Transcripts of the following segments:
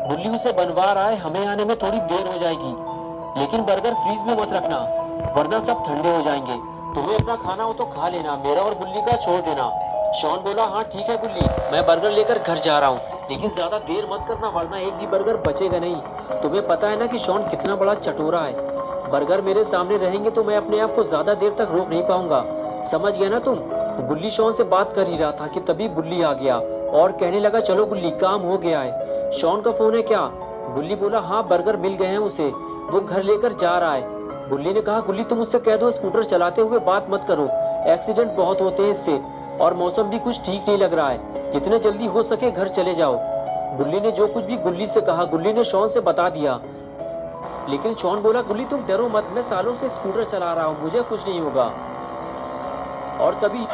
बुल्ली उसे बनवा रहा है, हमें आने में थोड़ी देर हो जाएगी। लेकिन बर्गर फ्रीज में मत रखना, वरना सब ठंडे हो जाएंगे। तुम्हें अपना खाना हो तो खा लेना, मेरा और बुल्ली का छोड़ देना। शॉन बोला, हाँ ठीक है बुल्ली, मैं बर्गर लेकर घर जा रहा हूँ, लेकिन ज्यादा देर मत करना वरना एक भी बर्गर बचेगा नहीं। तुम्हें पता है ना कि शॉन कितना बड़ा चटोरा है। बर्गर मेरे सामने रहेंगे तो मैं अपने आप को ज्यादा देर तक रोक नहीं पाऊंगा। समझ गया ना तुम? गुल्ली शॉन से बात कर ही रहा था कि तभी बुल्ली आ गया और कहने लगा, चलो गुल्ली, काम हो गया है। शॉन का फोन है क्या? गुल्ली बोला, हाँ बर्गर मिल गए हैं उसे, वो घर लेकर जा रहा है। गुल्ली ने कहा, गुल्ली तुम उससे कह दो स्कूटर चलाते हुए बात मत करो, एक्सीडेंट बहुत होते हैं इससे, और मौसम भी कुछ ठीक नहीं लग रहा है, जितने जल्दी हो सके घर चले जाओ। गुल्ली ने जो कुछ भी गुल्ली से कहा गुल्ली ने शॉन से बता दिया। लेकिन शॉन बोला, गुल्ली तुम डरो मत, मैं सालों से स्कूटर चला रहा हूँ, मुझे कुछ नहीं होगा। और तभी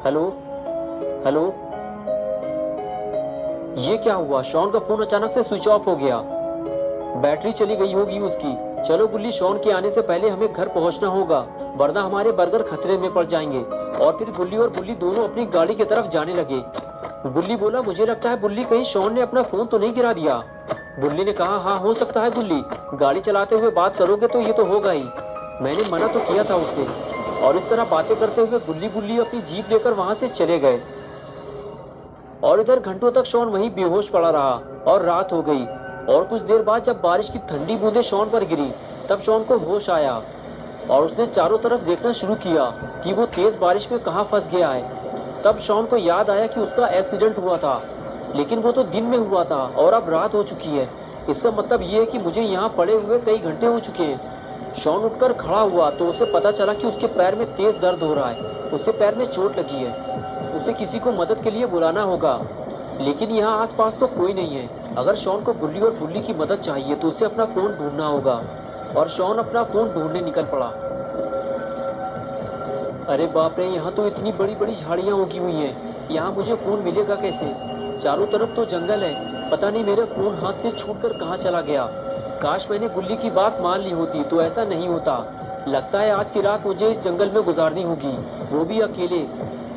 हेलो हेलो, ये क्या हुआ? शॉन का फोन अचानक से स्विच ऑफ हो गया, बैटरी चली गई होगी उसकी। चलो गुल्ली, शॉन के आने से पहले हमें घर पहुंचना होगा, वरना हमारे बर्गर खतरे में पड़ जाएंगे। और फिर गुल्ली और बुल्ली दोनों अपनी गाड़ी की तरफ जाने लगे। गुल्ली बोला, मुझे लगता है बुल्ली कहीं शॉन ने अपना फोन तो नहीं गिरा दिया। बुल्ली ने कहा, हाँ हो सकता है गुल्ली, गाड़ी चलाते हुए बात करोगे तो ये तो होगा ही, मैंने मना तो किया था उससे। और इस तरह बातें करते हुए गुल्ली बुल्ली अपनी जीप लेकर वहां से चले गए। और इधर घंटों तक शॉन वहीं बेहोश पड़ा रहा और रात हो गई। और कुछ देर बाद जब बारिश की ठंडी बूंदें शॉन पर गिरी, तब शॉन को होश आया और उसने चारों तरफ देखना शुरू किया कि वो तेज बारिश में कहाँ फंस गया है। तब शॉन को याद आया कि उसका एक्सीडेंट हुआ था, लेकिन वो तो दिन में हुआ था और अब रात हो चुकी है। इसका मतलब ये है कि मुझे यहाँ पड़े हुए कई घंटे हो चुके हैं। शॉन उठकर खड़ा हुआ तो उसे पता चला कि उसके पैर में तेज दर्द हो रहा है, उसे पैर में चोट लगी है, उसे किसी को मदद के लिए बुलाना होगा। लेकिन यहाँ आसपास तो कोई नहीं है। अगर शॉन को गुल्ली और बुल्ली की मदद चाहिए तो उसे अपना फोन ढूंढना होगा। और शॉन अपना फोन ढूंढने निकल पड़ा। अरे बाप रे, यहाँ तो इतनी बड़ी बड़ी झाड़ियाँ उगी हुई हैं, यहाँ मुझे फोन मिलेगा कैसे? चारों तरफ तो जंगल है, पता नहीं मेरा फोन हाथ से छूटकर कहाँ चला गया। काश मैंने गुल्ली की बात मान ली होती तो ऐसा नहीं होता। लगता है आज की रात मुझे इस जंगल में गुजारनी होगी, वो भी अकेले।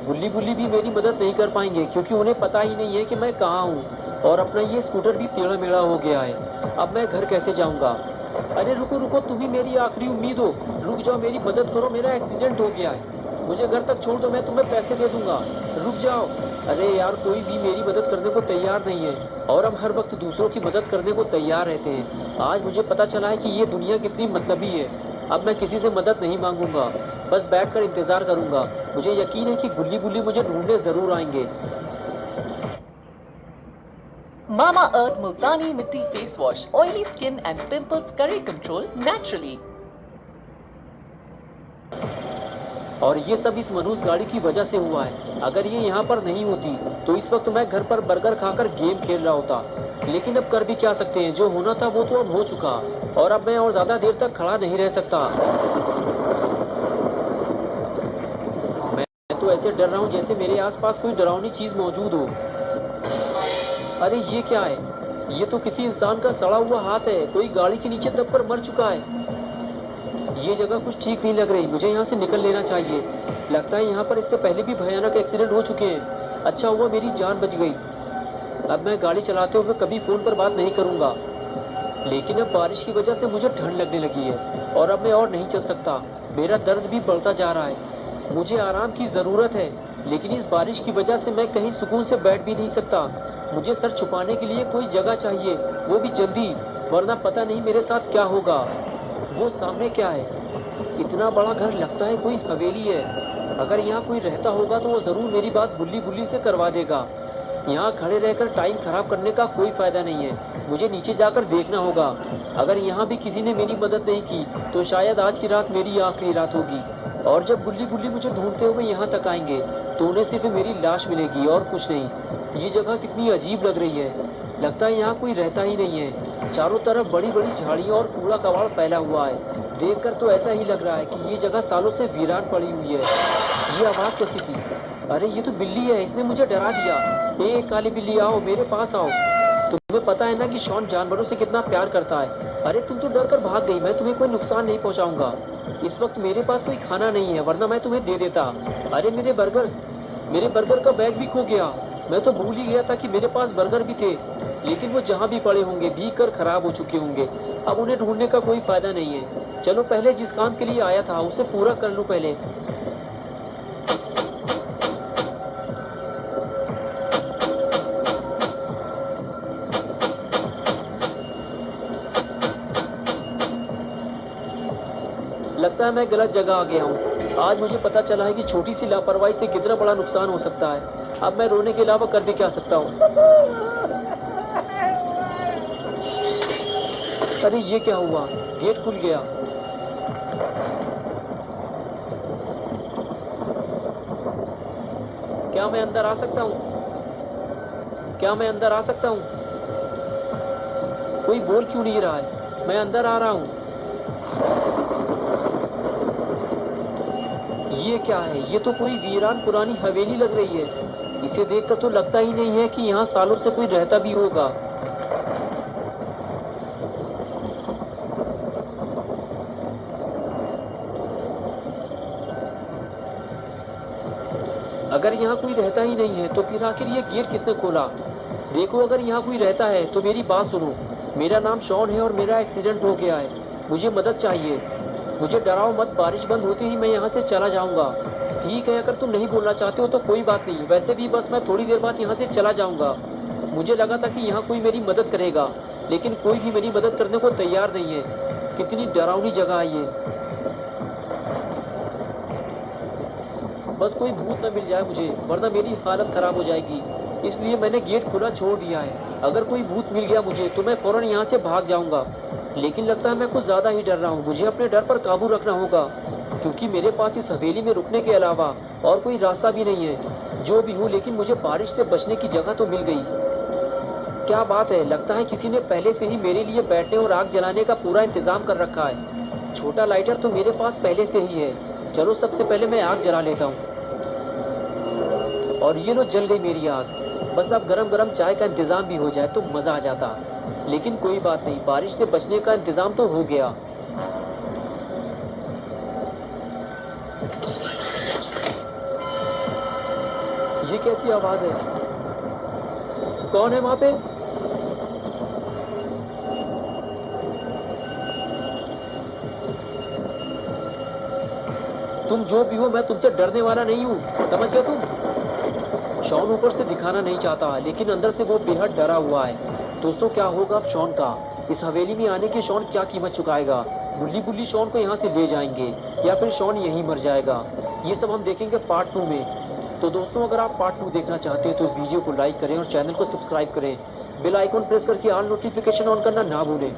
गुल्ली बुल्ली भी मेरी मदद नहीं कर पाएंगे क्योंकि उन्हें पता ही नहीं है कि मैं कहाँ हूँ। और अपना ये स्कूटर भी टेढ़ा मेढ़ा हो गया है, अब मैं घर कैसे जाऊँगा? अरे रुको रुको, तुम ही मेरी आखिरी उम्मीद हो, रुक जाओ, मेरी मदद करो, मेरा एक्सीडेंट हो गया है, मुझे घर तक छोड़ दो, मैं तुम्हें पैसे दे दूंगा, रुक जाओ। अरे यार, कोई भी मेरी मदद करने को तैयार नहीं है और हम हर वक्त दूसरों की मदद करने को तैयार रहते हैं। आज मुझे पता चला है कि ये दुनिया कितनी मतलबी है। अब मैं किसी से मदद नहीं मांगूंगा, बस बैठकर इंतजार करूंगा। मुझे यकीन है कि गुल्ली बुल्ली मुझे ढूंढने जरूर आएंगे। Mama Earth Multani Mitti Face Wash. Oily skin and pimples curry control naturally. और ये सब इस मनुष्य गाड़ी की वजह से हुआ है। अगर ये यहाँ पर नहीं होती तो इस वक्त मैं घर पर बर्गर खाकर गेम खेल रहा होता। लेकिन अब कर भी क्या सकते हैं, जो होना था वो तो अब हो चुका और अब मैं और ज्यादा देर तक खड़ा नहीं रह सकता। मैं तो ऐसे डर रहा हूँ जैसे मेरे आसपास कोई डरावनी चीज मौजूद हो। अरे ये क्या है? ये तो किसी इंसान का सड़ा हुआ हाथ है, कोई गाड़ी के नीचे दबकर मर चुका है। ये जगह कुछ ठीक नहीं लग रही, मुझे यहाँ से निकल लेना चाहिए। लगता है यहाँ पर इससे पहले भी भयानक एक्सीडेंट हो चुके हैं। अच्छा हुआ मेरी जान बच गई। अब मैं गाड़ी चलाते हुए कभी फ़ोन पर बात नहीं करूँगा। लेकिन अब बारिश की वजह से मुझे ठंड लगने लगी है और अब मैं और नहीं चल सकता। मेरा दर्द भी बढ़ता जा रहा है, मुझे आराम की ज़रूरत है। लेकिन इस बारिश की वजह से मैं कहीं सुकून से बैठ भी नहीं सकता। मुझे सर छुपाने के लिए कोई जगह चाहिए, वो भी जल्दी, वरना पता नहीं मेरे साथ क्या होगा। वो सामने क्या है? इतना बड़ा घर, लगता है कोई हवेली है। अगर यहाँ कोई रहता होगा तो वो ज़रूर मेरी बात बुल्ली बुल्ली से करवा देगा। यहाँ खड़े रहकर टाइम खराब करने का कोई फ़ायदा नहीं है, मुझे नीचे जाकर देखना होगा। अगर यहाँ भी किसी ने मेरी मदद नहीं की तो शायद आज की रात मेरी आखिरी रात होगी। और जब बुल्ली बुल्ली मुझे ढूंढते हुए यहाँ तक आएंगे तो उन्हें सिर्फ मेरी लाश मिलेगी और कुछ नहीं। ये जगह कितनी अजीब लग रही है, लगता है यहाँ कोई रहता ही नहीं है। चारों तरफ बड़ी बड़ी झाड़ियाँ और कूड़ा कबाड़ फैला हुआ है। देखकर तो ऐसा ही लग रहा है कि ये जगह सालों से वीरान पड़ी हुई है। ये आवाज़ कैसी थी? अरे ये तो बिल्ली है, इसने मुझे डरा दिया। ए काली बिल्ली, आओ मेरे पास आओ। तुम्हें पता है ना कि शॉन जानवरों से कितना प्यार करता है। अरे तुम तो डर कर भाग गई, मैं तुम्हें कोई नुकसान नहीं पहुंचाऊंगा। इस वक्त मेरे पास कोई खाना नहीं है, वरना मैं तुम्हें दे देता। अरे मेरे बर्गर का बैग भी खो गया। मैं तो भूल ही गया था कि मेरे पास बर्गर भी थे, लेकिन वो जहाँ भी पड़े होंगे भीग कर खराब हो चुके होंगे। अब उन्हें ढूंढने का कोई फायदा नहीं है। चलो पहले जिस काम के लिए आया था उसे पूरा कर लूँ पहले। लगता है मैं गलत जगह आ गया हूँ। आज मुझे पता चला है कि छोटी सी लापरवाही से कितना बड़ा नुकसान हो सकता है। अब मैं रोने के अलावा कर भी क्या सकता हूँ। अरे ये क्या हुआ, गेट खुल गया। क्या मैं अंदर आ सकता हूँ? क्या मैं अंदर आ सकता हूँ? कोई बोल क्यों नहीं रहा है? मैं अंदर आ रहा हूँ। ये क्या है? ये तो कोई वीरान पुरानी हवेली लग रही है। इसे देखकर तो लगता ही नहीं है कि यहाँ सालों से कोई रहता भी होगा। अगर यहाँ कोई रहता ही नहीं है तो फिर आखिर ये गेट किसने खोला? देखो, अगर यहाँ कोई रहता है तो मेरी बात सुनो। मेरा नाम शॉन है और मेरा एक्सीडेंट हो गया है। मुझे मदद चाहिए। मुझे डराओ मत, बारिश बंद होते ही मैं यहाँ से चला जाऊँगा। ठीक है, अगर तुम नहीं बोलना चाहते हो तो कोई बात नहीं। वैसे भी बस मैं थोड़ी देर बाद यहाँ से चला जाऊँगा। मुझे लगा था कि यहाँ कोई मेरी मदद करेगा, लेकिन कोई भी मेरी मदद करने को तैयार नहीं है। कितनी डरावनी जगह है ये। बस कोई भूत न मिल जाए मुझे, वरना मेरी हालत खराब हो जाएगी। इसलिए मैंने गेट खुला छोड़ दिया है। अगर कोई भूत मिल गया मुझे तो मैं फौरन यहाँ से भाग जाऊँगा। लेकिन लगता है मैं कुछ ज़्यादा ही डर रहा हूँ। मुझे अपने डर पर काबू रखना होगा, क्योंकि मेरे पास इस हवेली में रुकने के अलावा और कोई रास्ता भी नहीं है। जो भी हो, लेकिन मुझे बारिश से बचने की जगह तो मिल गई। क्या बात है, लगता है किसी ने पहले से ही मेरे लिए बैठने और आग जलाने का पूरा इंतजाम कर रखा है। छोटा लाइटर तो मेरे पास पहले से ही है। चलो सबसे पहले मैं आग जला लेता हूँ। और ये लो, जल गई मेरी आग। बस अब गरम गरम चाय का इंतजाम भी हो जाए तो मज़ा आ जाता। लेकिन कोई बात नहीं, बारिश से बचने का इंतजाम तो हो गया। ये कैसी आवाज़ है? कौन है वहाँ पे? तुम जो भी हो, मैं तुमसे डरने वाला नहीं हूँ, समझ गए तुम? शॉन ऊपर से दिखाना नहीं चाहता, लेकिन अंदर से वो बेहद डरा हुआ है। दोस्तों, क्या होगा अब शॉन का? इस हवेली में आने की शॉन क्या कीमत चुकाएगा? गुल्ली गुल्ली शॉन को यहाँ से ले जाएंगे, या फिर शॉन यहीं मर जाएगा? ये सब हम देखेंगे पार्ट 2 में। तो दोस्तों, अगर आप पार्ट 2 देखना चाहते हैं तो इस वीडियो को लाइक करें और चैनल को सब्सक्राइब करें। बेल आइकॉन प्रेस करके ऑल नोटिफिकेशन ऑन करना ना भूलें।